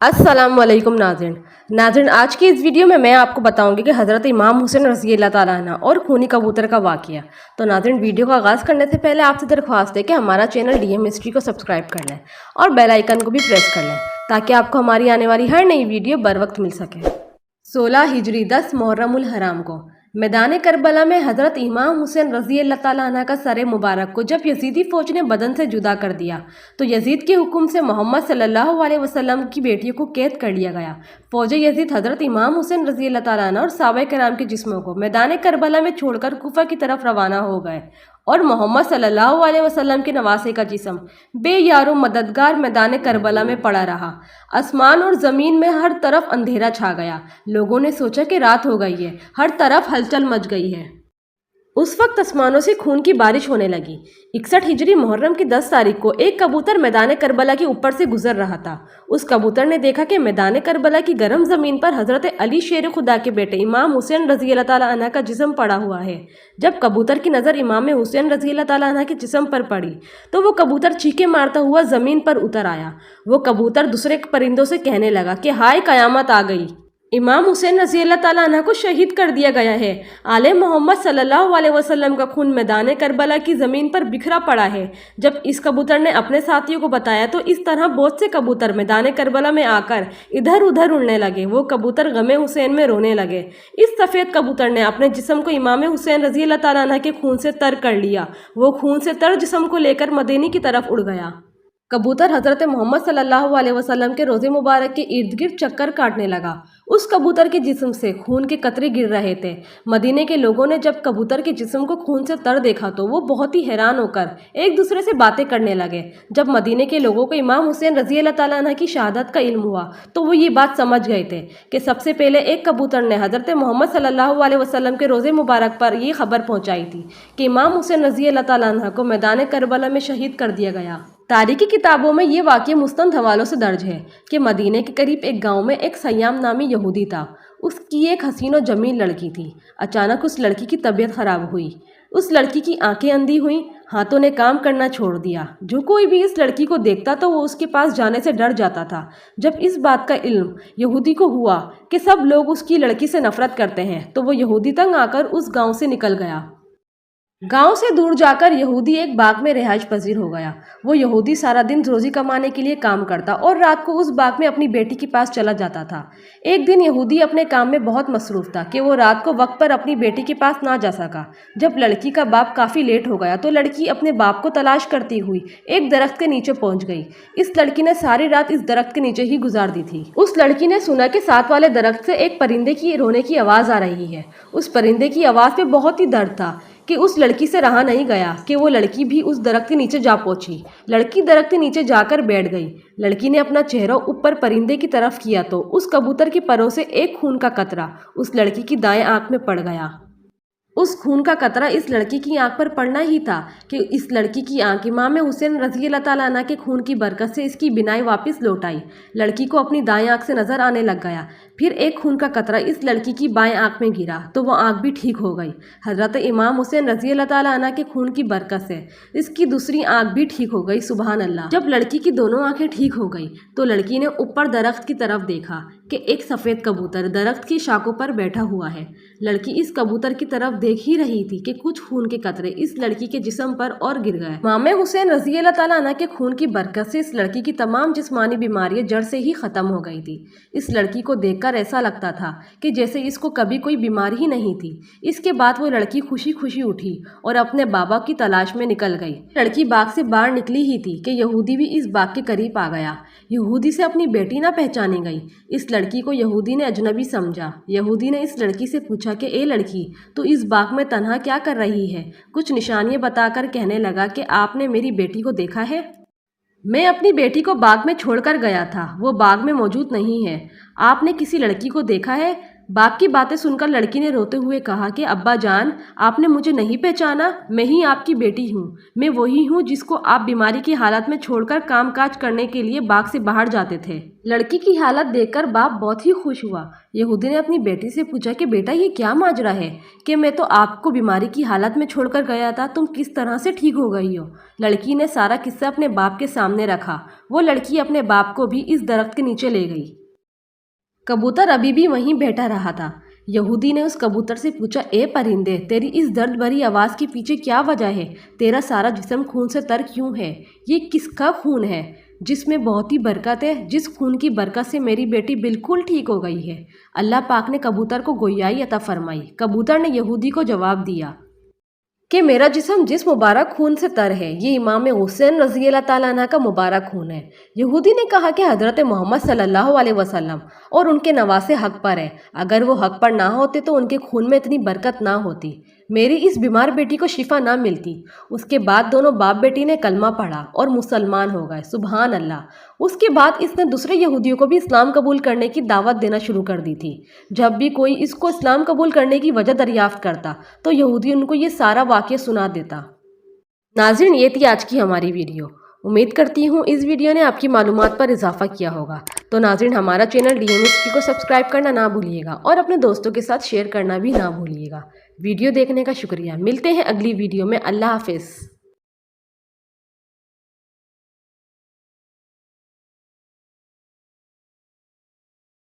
अस्सलाम वालेकुम नाज़रीन, आज की इस वीडियो में मैं आपको बताऊंगी कि हज़रत इमाम हुसैन रज़ी अल्लाह ताला अन्हु और खूनी कबूतर का वाक़या। तो नाज़रीन, वीडियो का आगाज़ करने से पहले आपसे दरख्वास्त है कि हमारा चैनल डीएम हिस्ट्री को सब्सक्राइब कर लें और बेल आइकन को भी प्रेस कर लें ताकि आपको हमारी आने वाली हर नई वीडियो बर वक्त मिल सके। 16 हिजरी 10 मुहर्रमुल हराम को मैदान करबला में हज़रत इमाम हुसैन रज़ी अल्लाह ताला अन्हु का सर मुबारक को जब यजीदी फ़ौज ने बदन से जुदा कर दिया तो यजीद के हुक्म से मोहम्मद सल्लल्लाहु अलैहि वसल्लम की बेटियों को कैद कर लिया गया। फ़ौज यजीद हज़रत इमाम हुसैन रज़ी अल्लाह ताला अन्हु और सहाबा कराम के जिस्मों को मैदान करबला में छोड़कर कूफा की तरफ रवाना हो गए और मोहम्मद सल्लल्लाहु अलैहि वसल्लम के नवासे का जिस्म बेयारो मददगार मैदान करबला में पड़ा रहा। आसमान और ज़मीन में हर तरफ अंधेरा छा गया। लोगों ने सोचा कि रात हो गई है, हर तरफ हलचल मच गई है। उस वक्त आसमानों से खून की बारिश होने लगी। 61 हिजरी मुहर्रम की 10 तारीख को एक कबूतर मैदान करबला के ऊपर से गुजर रहा था। उस कबूतर ने देखा कि मैदान करबला की गर्म ज़मीन पर हज़रत अली शेर खुदा के बेटे इमाम हुसैन रज़ी अल्लाह ताला अन्हु का जिस्म पड़ा हुआ है। जब कबूतर की नज़र इमाम हुसैन रज़ी अल्लाह ताला अन्हु के जिस्म पर पड़ी तो वो कबूतर चीखे मारता हुआ ज़मीन पर उतर आया। वो कबूतर दूसरे परिंदों से कहने लगा कि हाय क़यामत आ गई, इमाम हुसैन रज़ी अल्लाह ताला अन्हु को शहीद कर दिया गया है। आले मोहम्मद सल्लल्लाहु अलैहि वसल्लम का खून मैदान करबला की ज़मीन पर बिखरा पड़ा है। जब इस कबूतर ने अपने साथियों को बताया तो इस तरह बहुत से कबूतर मैदान करबला में आकर इधर उधर उड़ने लगे। वो कबूतर गमे हुसैन में रोने लगे। इस सफ़ेद कबूतर ने अपने जिस्म को इमाम हुसैन रज़ी अल्लाह ताला अन्हु के खून से तर कर लिया। वो खून से तर जिस्म को लेकर मदीने की तरफ उड़ गया। कबूतर हज़रत मोहम्मद सल्लल्लाहु अलैहि वसल्लम के रोज़े मुबारक के इर्द गिर्द चक्कर काटने लगा। उस कबूतर के जिस्म से खून के कतरे गिर रहे थे। मदीने के लोगों ने जब कबूतर के जिस्म को खून से तर देखा तो वो बहुत ही हैरान होकर एक दूसरे से बातें करने लगे। जब मदीने के लोगों को इमाम हुसैन रज़ी अल्लाह ताला अन्हु की शहादत का इल्म हुआ तो वो ये बात समझ गए थे कि सबसे पहले एक कबूतर ने हज़रत मोहम्मद सल्लल्लाहु अलैहि वसल्लम के रोज़े मुबारक पर ये खबर पहुँचाई थी कि इमाम हुसैन रज़ी अल्लाह ताला अन्हु को मैदान करबला में शहीद कर दिया गया। तारीखी किताबों में ये वाक़या मुस्तंद हवालों से दर्ज है कि मदीने के करीब एक गांव में एक सयाम नामी यहूदी था। उसकी एक हसीन और जमील लड़की थी। अचानक उस लड़की की तबीयत ख़राब हुई। उस लड़की की आंखें अंधी हुईं, हाथों ने काम करना छोड़ दिया। जो कोई भी इस लड़की को देखता तो वो उसके पास जाने से डर जाता था। जब इस बात का इल्म यहूदी को हुआ कि सब लोग उसकी लड़की से नफरत करते हैं तो वो यहूदी तंग आकर उस गाँव से निकल गया। गांव से दूर जाकर यहूदी एक बाग में रिहाइश पजीर हो गया। वो यहूदी सारा दिन रोजी कमाने के लिए काम करता और रात को उस बाग में अपनी बेटी के पास चला जाता था। एक दिन यहूदी अपने काम में बहुत मसरूफ था कि वो रात को वक्त पर अपनी बेटी के पास ना जा सका। जब लड़की का बाप काफ़ी लेट हो गया तो लड़की अपने बाप को तलाश करती हुई एक दरख्त के नीचे पहुंच गई। इस लड़की ने सारी रात इस दरख्त के नीचे ही गुजार दी थी। उस लड़की ने सुना कि साथ वाले दरख्त से एक परिंदे की रोने की आवाज़ आ रही है। उस परिंदे की आवाज़ में बहुत ही दर्द था कि उस लड़की से रहा नहीं गया कि वो लड़की भी उस दरख्त के नीचे जा पहुंची। लड़की दरख्त के नीचे जाकर बैठ गई। लड़की ने अपना चेहरा ऊपर परिंदे की तरफ किया तो उस कबूतर की परों से एक खून का कतरा उस लड़की की दाएं आंख में पड़ गया। उस खून का कतरा इस लड़की की आंख पर पड़ना ही था कि इस लड़की की आंख इमाम हुसैन रज़ी अल्लाह ताला अन्हु के खून की बरकत से इसकी बिनाई वापस लौट आई। लड़की को अपनी दाएं आंख से नज़र आने लग गया। फिर एक खून का कतरा इस लड़की की बाएं आंख में गिरा तो वो आंख भी ठीक हो गई। हज़रत इमाम हुसैन रज़ी अल्लाह ताला अन्हु के खून की बरकत से इसकी दूसरी आंख भी ठीक हो गई। सुबहान अल्लाह। जब लड़की की दोनों आंखें ठीक हो गई तो लड़की ने ऊपर दरख्त की तरफ देखा कि एक सफ़ेद कबूतर दरख्त की शाखों पर बैठा हुआ है। लड़की इस कबूतर की तरफ देख ही रही थी कि कुछ खून के कतरे इस लड़की के जिस्म पर और गिर गए। इमाम हुसैन रज़ी अल्लाह ताला अन्हु के खून की बरकत से इस लड़की की तमाम जिस्मानी बीमारियां जड़ से ही ख़त्म हो गई थी। इस लड़की को देखकर ऐसा लगता था कि जैसे इसको कभी कोई बीमारी ही नहीं थी। इसके बाद वो लड़की खुशी खुशी उठी और अपने बाबा की तलाश में निकल गई। लड़की बाग से बाहर निकली ही थी कि यहूदी भी इस बाग के करीब आ गया। यहूदी से अपनी बेटी ना पहचानी गई। इस लड़की को यहूदी ने अजनबी समझा। यहूदी ने इस लड़की से पूछा कि ए लड़की, तो इस बाग में तन्हा क्या कर रही है? कुछ निशानियां बताकर कहने लगा कि आपने मेरी बेटी को देखा है? मैं अपनी बेटी को बाग में छोड़कर गया था, वो बाग में मौजूद नहीं है। आपने किसी लड़की को देखा है? बाप की बातें सुनकर लड़की ने रोते हुए कहा कि अब्बा जान, आपने मुझे नहीं पहचाना, मैं ही आपकी बेटी हूँ। मैं वही हूँ जिसको आप बीमारी की हालत में छोड़कर कामकाज करने के लिए बाग से बाहर जाते थे। लड़की की हालत देखकर बाप बहुत ही खुश हुआ। यहूदी ने अपनी बेटी से पूछा कि बेटा ये क्या माजरा है कि मैं तो आपको बीमारी की हालत में छोड़कर गया था, तुम किस तरह से ठीक हो गई हो। लड़की ने सारा किस्सा अपने बाप के सामने रखा। वो लड़की अपने बाप को भी इस दरख्त के नीचे ले गई। कबूतर अभी भी वहीं बैठा रहा था। यहूदी ने उस कबूतर से पूछा, ए परिंदे, तेरी इस दर्द भरी आवाज़ के पीछे क्या वजह है? तेरा सारा जिस्म खून से तर क्यों है? ये किसका खून है जिसमें बहुत ही बरकत है, जिस खून की बरकत से मेरी बेटी बिल्कुल ठीक हो गई है? अल्लाह पाक ने कबूतर को गोयाई अता फरमाई। कबूतर ने यहूदी को जवाब दिया कि मेरा जिस्म जिस मुबारक खून से तर है, ये इमाम हुसैन रज़ी अल्लाह ताला अन्हा का मुबारक खून है। यहूदी ने कहा कि हज़रत मोहम्मद सल्लल्लाहु अलैहि वसल्लम और उनके नवासे हक़ पर है। अगर वो हक़ पर ना होते तो उनके खून में इतनी बरकत ना होती, मेरी इस बीमार बेटी को शिफा ना मिलती। उसके बाद दोनों बाप बेटी ने कलमा पढ़ा और मुसलमान हो गए। सुबहान अल्लाह। उसके बाद इसने दूसरे यहूदियों को भी इस्लाम कबूल करने की दावत देना शुरू कर दी थी। जब भी कोई इसको इस्लाम कबूल करने की वजह दरियाफ्त करता तो यहूदी उनको ये सारा वाक़या सुना देता। नाज़रीन, ये थी आज की हमारी वीडियो। उम्मीद करती हूँ इस वीडियो ने आपकी मालूमात पर इजाफा किया होगा। तो नाज़रीन, हमारा चैनल DM हिस्ट्री को सब्सक्राइब करना ना भूलिएगा और अपने दोस्तों के साथ शेयर करना भी ना भूलिएगा। वीडियो देखने का शुक्रिया। मिलते हैं अगली वीडियो में। अल्लाह हाफ़िज़।